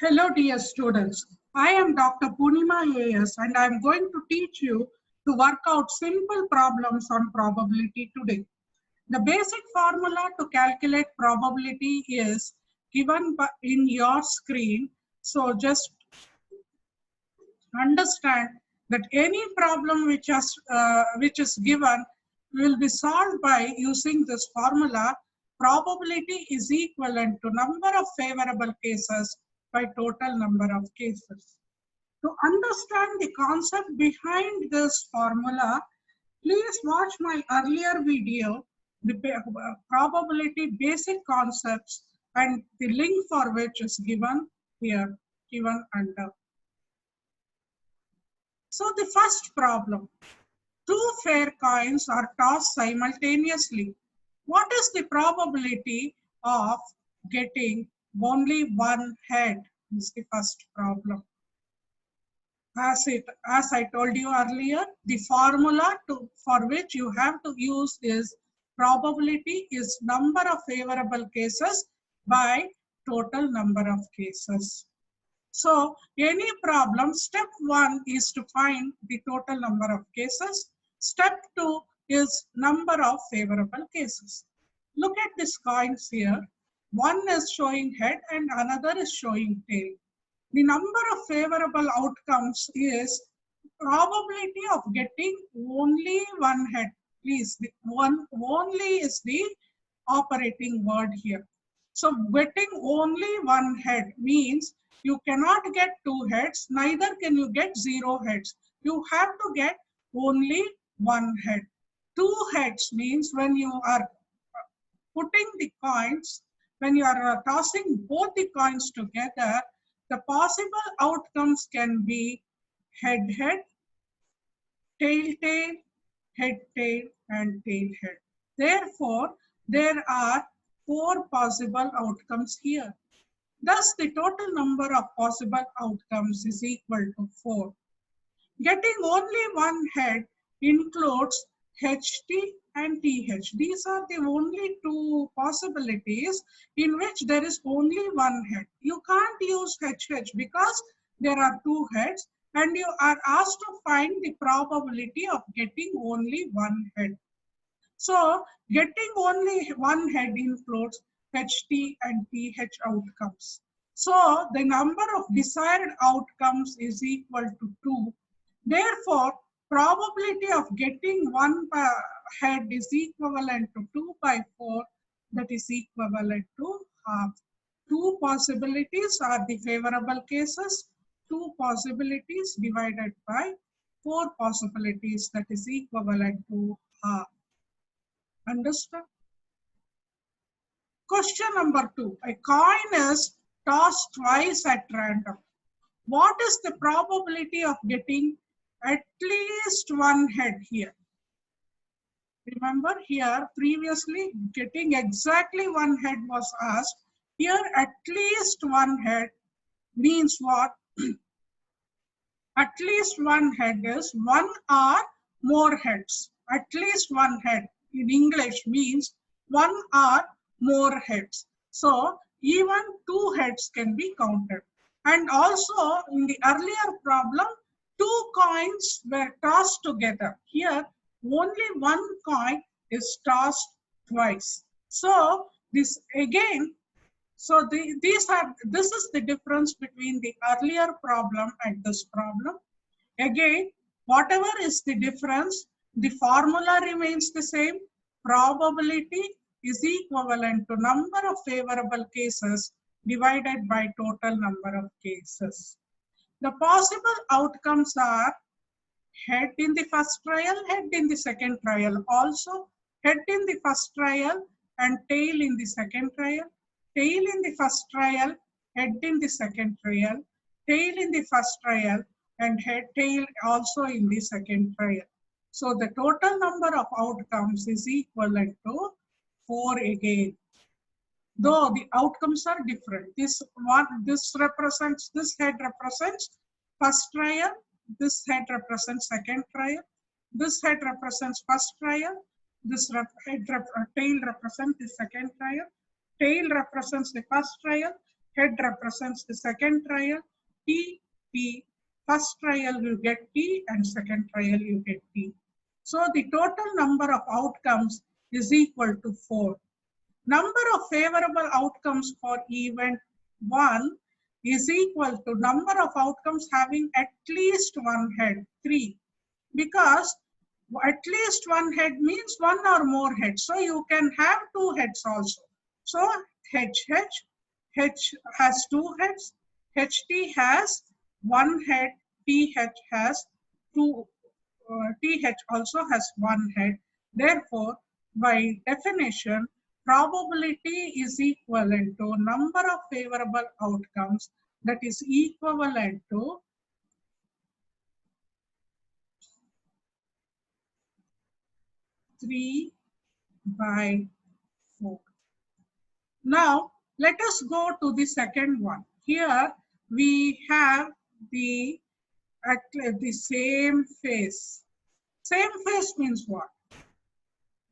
Hello dear students, I am Dr. Poonima AS and I am going to teach you to work out simple problems on probability today. The basic formula to calculate probability is given in your screen. So just understand that any problem which is given will be solved by using this formula. Probability is equivalent to number of favorable cases by total number of cases. To understand the concept behind this formula, please watch my earlier video, the probability basic concepts, and the link for which is given here, given under. So the first problem, two fair coins are tossed simultaneously. What is the probability of getting only one head? Is the first problem. As I told you earlier, the formula for which you have to use is probability is number of favorable cases by total number of cases. So any problem, step 1 is to find the total number of cases. Step 2 is number of favorable cases. Look at these coins here. One is showing head and another is showing tail. The number of favorable outcomes is probability of getting only one head. Please, the one only is the operating word here. So getting only one head means you cannot get two heads, neither can you get zero heads. You have to get only one head. Two heads means when you are putting the coins, when you are tossing both the coins together, the possible outcomes can be head, head, tail, tail, head, tail, and tail, head. Therefore, there are 4 possible outcomes here. Thus, the total number of possible outcomes is equal to 4. Getting only one head includes HT and TH. These are the only 2 possibilities in which there is only one head. You can't use HH because there are 2 heads and you are asked to find the probability of getting only one head. So getting only one head includes HT and TH outcomes. So the number of desired outcomes is equal to 2. Therefore, probability of getting one head is equivalent to 2 by 4, that is equivalent to half. 2 possibilities are the favorable cases, 2 possibilities divided by 4 possibilities, that is equivalent to half. Understood? Question number 2. A coin is tossed twice at random. What is the probability of getting at least one head here? Remember here previously getting exactly one head was asked. Here at least one head means what? At least one head is one or more heads. At least one head in English means one or more heads. So even 2 heads can be counted. And also in the earlier problem, 2 coins were tossed together. Here only one coin is tossed twice. So this again, so this is the difference between the earlier problem and this problem. Again, whatever is the difference, the formula remains the same. Probability is equivalent to number of favorable cases divided by total number of cases. The possible outcomes are head in the first trial, head in the second trial. Also, head in the first trial and tail in the second trial. Tail in the first trial, head in the second trial, tail in the first trial, and head tail also in the second trial. So the total number of outcomes is equivalent to 4 again. Though the outcomes are different. This head represents first trial, this head represents second trial, this head represents first trial, tail represents the second trial, tail represents the first trial, Head represents the second trial. T, T. First trial you get T and second trial you get T. So the total number of outcomes is equal to 4. Number of favorable outcomes for event 1 is equal to number of outcomes having at least one head, 3. Because at least one head means one or more heads. So you can have two heads also. So H has two heads, HT has one head, TH has two, TH also has one head. Therefore, by definition, probability is equivalent to number of favorable outcomes, that is equivalent to 3 by 4. Now, let us go to the second one. Here we have the same face. Same face means what?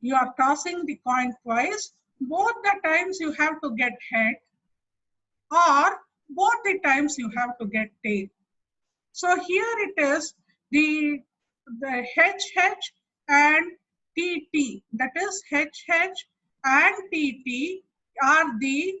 You are tossing the coin twice. Both the times you have to get head, or both the times you have to get tail. So here it is the HH and TT. That is HH and TT are the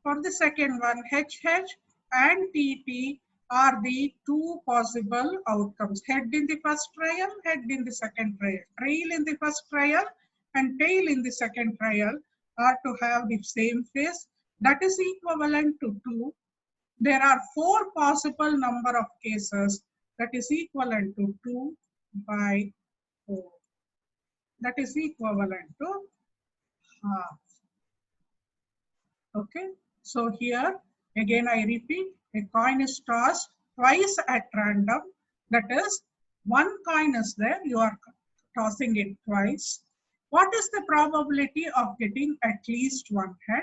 for the second one, HH and TT are the two possible outcomes. Head in the first trial, head in the second trial. Tail in the first trial and tail in the second trial are to have the same face. That is equivalent to 2. There are 4 possible number of cases, that is equivalent to 2 by 4. That is equivalent to half. Okay, so here again I repeat, a coin is tossed twice at random. That is, one coin is there, you are tossing it twice. What is the probability of getting at least one head?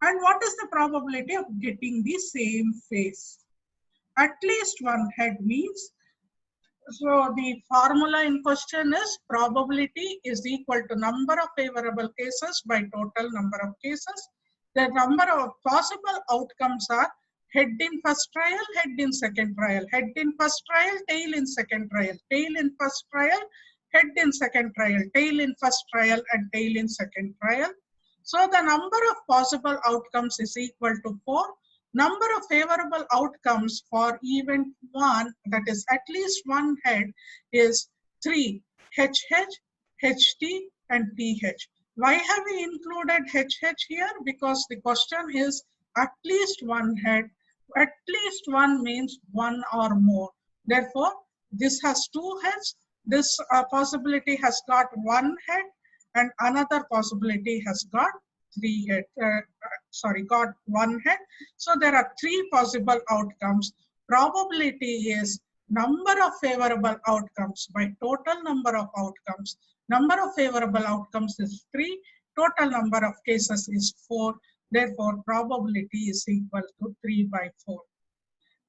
And what is the probability of getting the same face? At least one head means, so the formula in question is probability is equal to number of favorable cases by total number of cases. The number of possible outcomes are head in first trial, head in second trial, head in first trial, tail in second trial, tail in first trial, head in second trial, tail in first trial, and tail in second trial. So the number of possible outcomes is equal to 4. Number of favorable outcomes for event 1, that is at least one head, is 3. HH, HT, and TH. Why have we included HH here? Because the question is at least one head. At least one means one or more. Therefore, this has 2 heads. This possibility has got one head, and another possibility has got 3 head. Got one head. So there are 3 possible outcomes. Probability is number of favorable outcomes by total number of outcomes. Number of favorable outcomes is 3. Total number of cases is 4. Therefore, probability is equal to 3 by 4.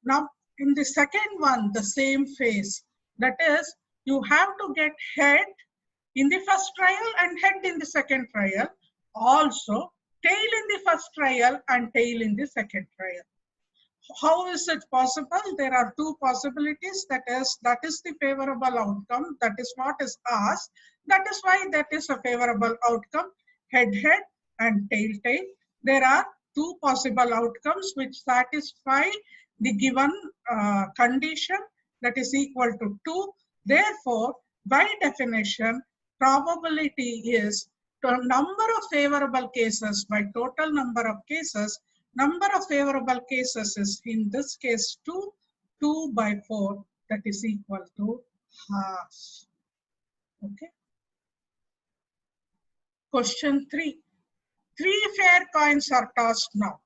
Now, in the second one, the same phase. That is, you have to get head in the first trial and head in the second trial. Also, tail in the first trial and tail in the second trial. How is it possible? There are 2 possibilities. That is the favorable outcome. That is what is asked. That is why that is a favorable outcome. Head, head, and tail, tail. There are 2 possible outcomes which satisfy the given condition, that is equal to 2. Therefore, by definition, probability is the number of favorable cases by total number of cases. Number of favorable cases is in this case 2. 2 by 4, that is equal to half. Okay. Question 3. 3 fair coins are tossed now.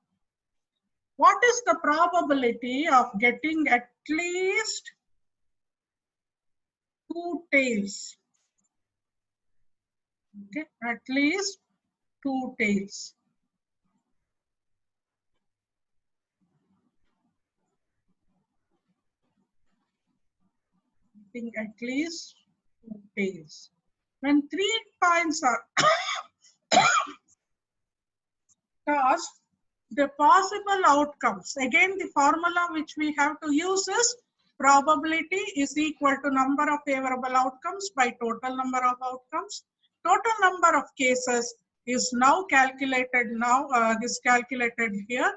What is the probability of getting at least 2 tails? Okay, at least 2 tails. At least two tails. When three coins are tossed, the possible outcomes. Again, the formula which we have to use is probability is equal to number of favorable outcomes by total number of outcomes. Total number of cases is now calculated is calculated here.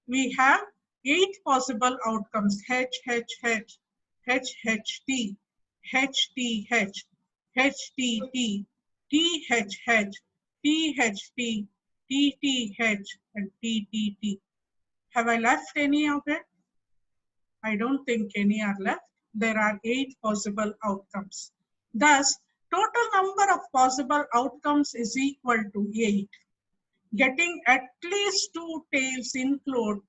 We have 8 possible outcomes: H, H, H, H, H, T, H, T, H, H, T, T, T, H, H, T, H, T, T, T, H, and T, T, T. Have I left any of it? I don't think any are left. There are 8 possible outcomes. Thus, total number of possible outcomes is equal to 8. Getting at least 2 tails include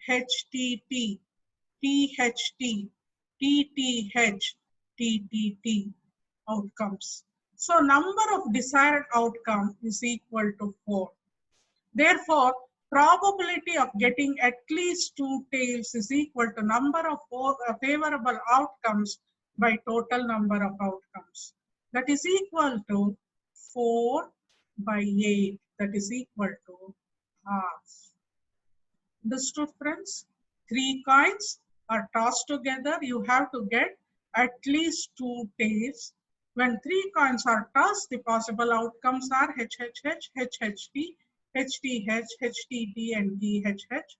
HTT, THT, TTH, TTT outcomes. So number of desired outcome is equal to 4. Therefore, probability of getting at least 2 tails is equal to number of favorable outcomes by total number of outcomes. That is equal to 4 by 8. That is equal to half. Understood, friends? 3 coins are tossed together. You have to get at least 2 tails. When 3 coins are tossed, the possible outcomes are HHH, HHT, HTH, HTT, and THH.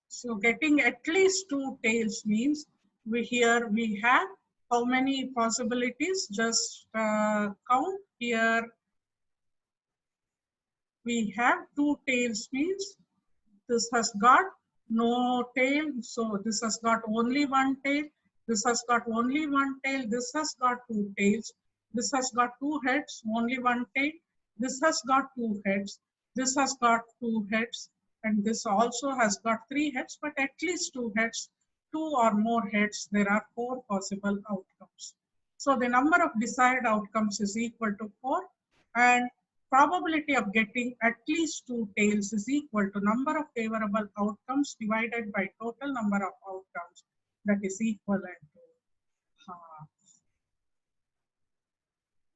So getting at least 2 tails means here we have how many possibilities? Just count here. We have 2 tails means this has got no tail, so this has got only 1 tail. This has got only 1 tail. This has got 2 tails. This has got 2 heads, only 1 tail. This has got 2 heads. This has got 2 heads. And this also has got 3 heads, but at least 2 heads, 2 or more heads. There are 4 possible outcomes. So the number of desired outcomes is equal to 4. And probability of getting at least 2 tails is equal to number of favorable outcomes divided by total number of outcomes, that is equivalent to half.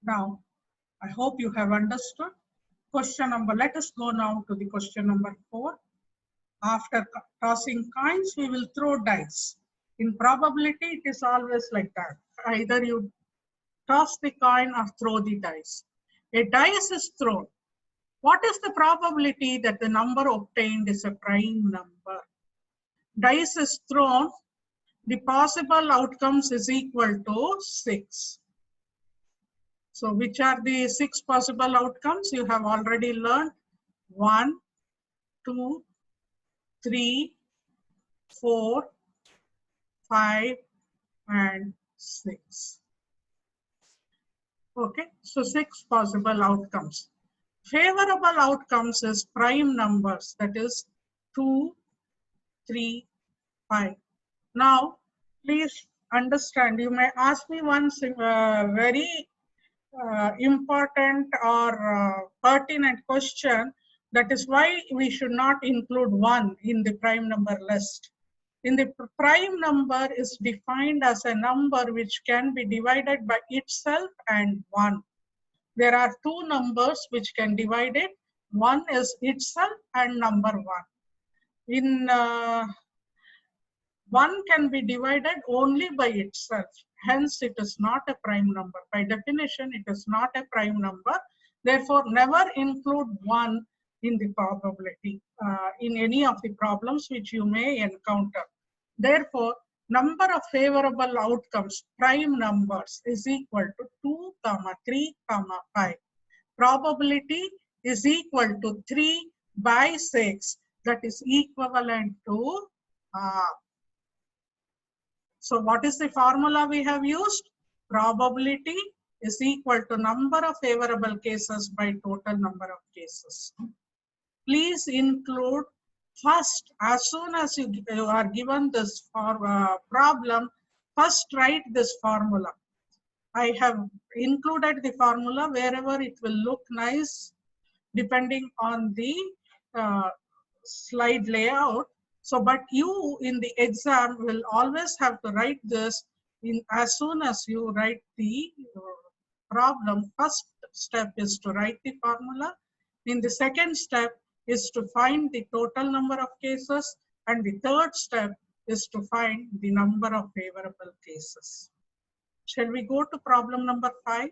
Now, I hope you have understood. Question number, let us go now to the question number 4. After tossing coins, we will throw dice. In probability, it is always like that. Either you toss the coin or throw the dice. A dice is thrown. What is the probability that the number obtained is a prime number? Dice is thrown. The possible outcomes is equal to 6. So which are the 6 possible outcomes? You have already learned 1, 2, 3, 4, 5, and 6. Okay, so 6 possible outcomes. Favorable outcomes is prime numbers, that is 2, 3, 5. Now, please understand, you may ask me one very important or pertinent question, that is why we should not include 1 in the prime number list. In the prime number is defined as a number which can be divided by itself and 1. There are 2 numbers which can divide it. One is itself and number 1. In 1 can be divided only by itself. Hence, it is not a prime number. By definition, it is not a prime number. Therefore, never include 1 in the probability, in any of the problems which you may encounter. Therefore, number of favorable outcomes, prime numbers, is equal to 2, 3, 5. Probability is equal to 3 by 6. That is equivalent to half. So what is the formula we have used? Probability is equal to number of favorable cases by total number of cases. Please include first, as soon as you are given this problem, first write this formula. I have included the formula wherever it will look nice depending on the uh, slide layout. So, but you in the exam will always have to write this in as soon as you write the problem. First step is to write the formula. In the second step is to find the total number of cases. And the third step is to find the number of favorable cases. Shall we go to problem number 5?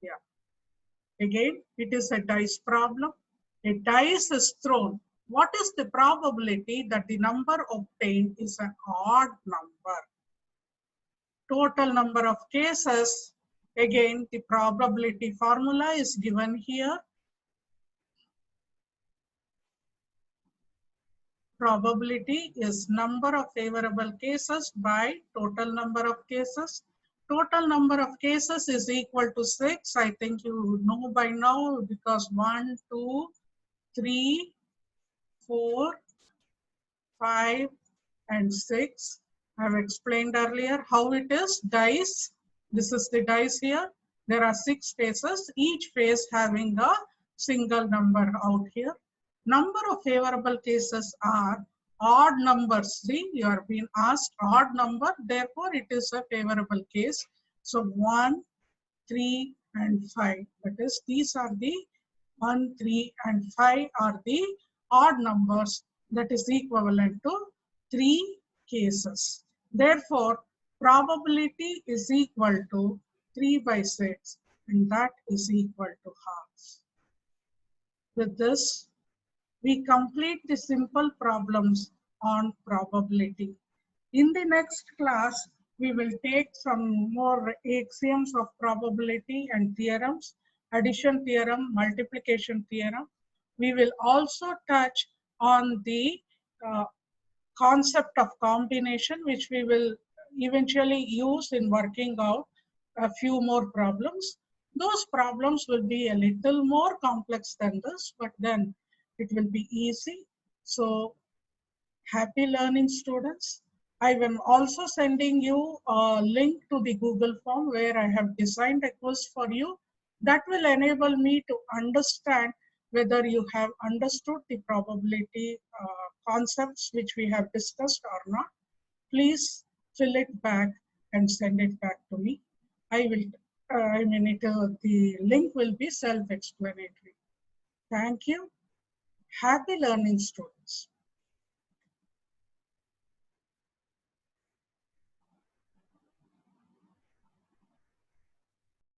Yeah. Again, it is a dice problem. A dice is thrown. What is the probability that the number obtained is an odd number? Total number of cases. Again, the probability formula is given here. Probability is number of favorable cases by total number of cases. Total number of cases is equal to 6. I think you know by now because 1, 2, 3, 4, 5, and 6. I have explained earlier how it is. Dice. This is the dice here. There are 6 faces, each face having a single number out here. Number of favorable cases are odd numbers. See, you are being asked odd number, therefore it is a favorable case. So 1, 3, and 5. That is, these are the 1, 3, and 5 are the odd numbers, that is equivalent to 3 cases. Therefore, probability is equal to 3 by 6, and that is equal to half. With this, we complete the simple problems on probability. In the next class, we will take some more axioms of probability and theorems, addition theorem, multiplication theorem. We will also touch on the concept of combination, which we will eventually use in working out a few more problems. Those problems will be a little more complex than this, but then it will be easy. So happy learning, students. I am also sending you a link to the Google form where I have designed a quiz for you that will enable me to understand whether you have understood the probability concepts which we have discussed or not. Please fill it back and send it back to me. The link will be self-explanatory. Thank you. Happy learning, students.